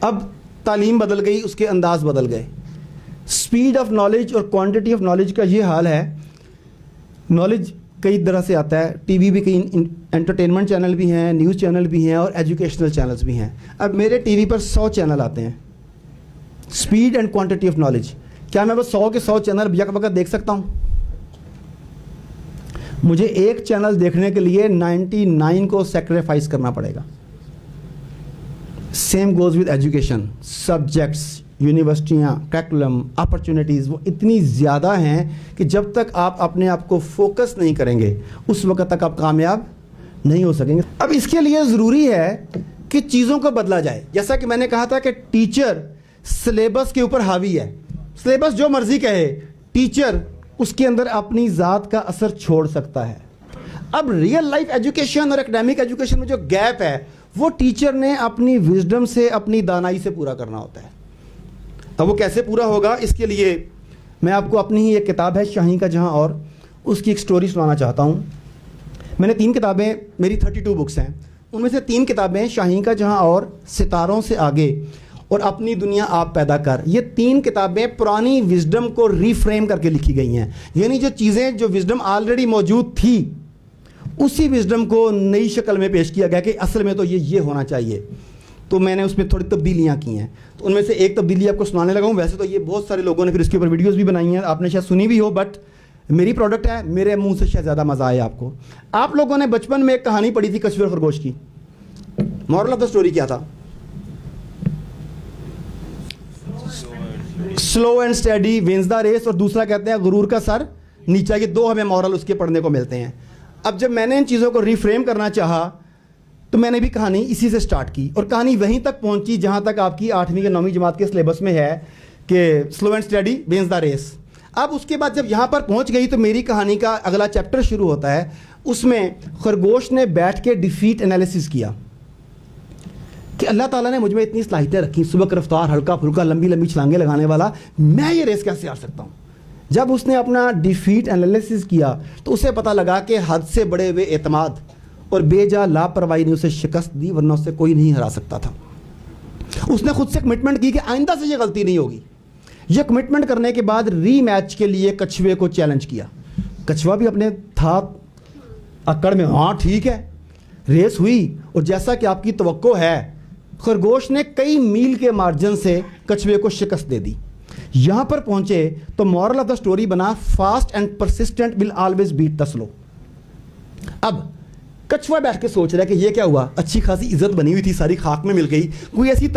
اب تعلیم بدل گئی، اس کے انداز بدل گئے. سپیڈ آف نالج اور کوانٹٹی آف نالج کا یہ حال ہے. نالج کئی طرح سے آتا ہے، ٹی وی بھی کئی انٹرٹینمنٹ چینل بھی ہیں، نیوز چینل بھی ہیں اور ایجوکیشنل چینلز بھی ہیں. اب میرے ٹی وی پر 100 چینل آتے ہیں. Speed and quantity of knowledge, کیا میں بس 100 کے 100 چینل یک وقت دیکھ سکتا ہوں؟ مجھے ایک چینل دیکھنے کے لیے 99 کو سیکریفائز کرنا پڑے گا. Same goes with education. Subjects, یونیورسٹیاں، کریکولم، اپرچونیٹیز وہ اتنی زیادہ ہیں کہ جب تک آپ اپنے آپ کو فوکس نہیں کریں گے اس وقت تک آپ کامیاب نہیں ہو سکیں گے. اب اس کے لیے ضروری ہے کہ چیزوں کو بدلا جائے. جیسا کہ میں نے کہا تھا کہ ٹیچر سلیبس کے اوپر حاوی ہے. سلیبس جو مرضی کہے، ٹیچر اس کے اندر اپنی ذات کا اثر چھوڑ سکتا ہے. اب ریئل لائف ایجوکیشن اور اکیڈیمک ایجوکیشن میں جو گیپ ہے وہ ٹیچر نے اپنی وزڈم سے، اپنی دانائی سے پورا کرنا ہوتا ہے. اب وہ کیسے پورا ہوگا؟ اس کے لیے میں آپ کو اپنی ہی ایک کتاب ہے شاہین کا جہاں اور، اس کی ایک سٹوری سنانا چاہتا ہوں. میں نے 3 کتابیں، میری 32 بکس ہیں، ان میں سے 3 کتابیں شاہین کا جہاں اور، ستاروں سے آگے اور اپنی دنیا آپ پیدا کر. یہ 3 کتابیں پرانی وزڈم کو ریفریم کر کے لکھی گئی ہیں. یعنی جو چیزیں، جو وزڈم آلریڈی موجود تھی اسی وزڈم کو نئی شکل میں پیش کیا گیا کہ اصل میں تو یہ ہونا چاہیے. تو میں نے اس میں تھوڑی تبدیلیاں کی ہیں. تو ان میں سے ایک تبدیلی آپ کو سنانے لگا ہوں. ویسے تو یہ بہت سارے لوگوں نے پھر اس کے اوپر ویڈیوز بھی بنائی ہیں، آپ نے شاید سنی بھی ہو، بٹ میری پروڈکٹ ہے، میرے منہ سے شاید زیادہ مزہ آیا آپ کو. آپ لوگوں نے بچپن میں ایک کہانی پڑھی تھی کچھوے اور خرگوش کی. مورل آف دا اسٹوری کیا تھا؟ Slow and steady wins the race, اور دوسرا کہتے ہیں غرور کا سر نیچا. یہ 2 ہمیں مورل اس کے پڑھنے کو ملتے ہیں. اب جب میں نے ان چیزوں کو ریفریم کرنا چاہا تو میں نے بھی کہانی اسی سے سٹارٹ کی، اور کہانی وہیں تک پہنچی جہاں تک آپ کی 8ویں یا 9ویں جماعت کے سلیبس میں ہے کہ slow and steady wins the race. اب اس کے بعد جب یہاں پر پہنچ گئی تو میری کہانی کا اگلا چیپٹر شروع ہوتا ہے. اس میں خرگوش نے بیٹھ کے ڈیفیٹ انالیسس کیا کہ اللہ تعالیٰ نے مجھ میں اتنی صلاحیتیں رکھی، سبق رفتار، ہلکا پھلکا، لمبی لمبی چھلانگیں لگانے والا، میں یہ ریس کیسے ہار سکتا ہوں؟ جب اس نے اپنا ڈیفیٹ انالیسس کیا تو اسے پتہ لگا کہ حد سے بڑے ہوئے اعتماد اور بے جا لاپرواہی نے اسے شکست دی، ورنہ اسے کوئی نہیں ہرا سکتا تھا. اس نے خود سے کمٹمنٹ کی کہ آئندہ سے یہ غلطی نہیں ہوگی. یہ کمٹمنٹ کرنے کے بعد ری میچ کے لیے کچھوے کو چیلنج کیا. کچھوا بھی اپنے تھا اکڑ میں، ہاں ٹھیک ہے. ریس ہوئی اور جیسا کہ آپ کی توقع ہے خرگوش نے کئی میل کے مارجن سے کچھوے کو شکست دے دی. یہاں پر پہنچے تو مورل آف دا اسٹوری بنا fast and persistent will always beat the slow. اب کچھوا بیٹھ کے سوچ رہا ہے کہ یہ کیا ہوا، اچھی خاصی عزت بنی ہوئی تھی، ساری خاک میں مل گئی. کوئی ایسی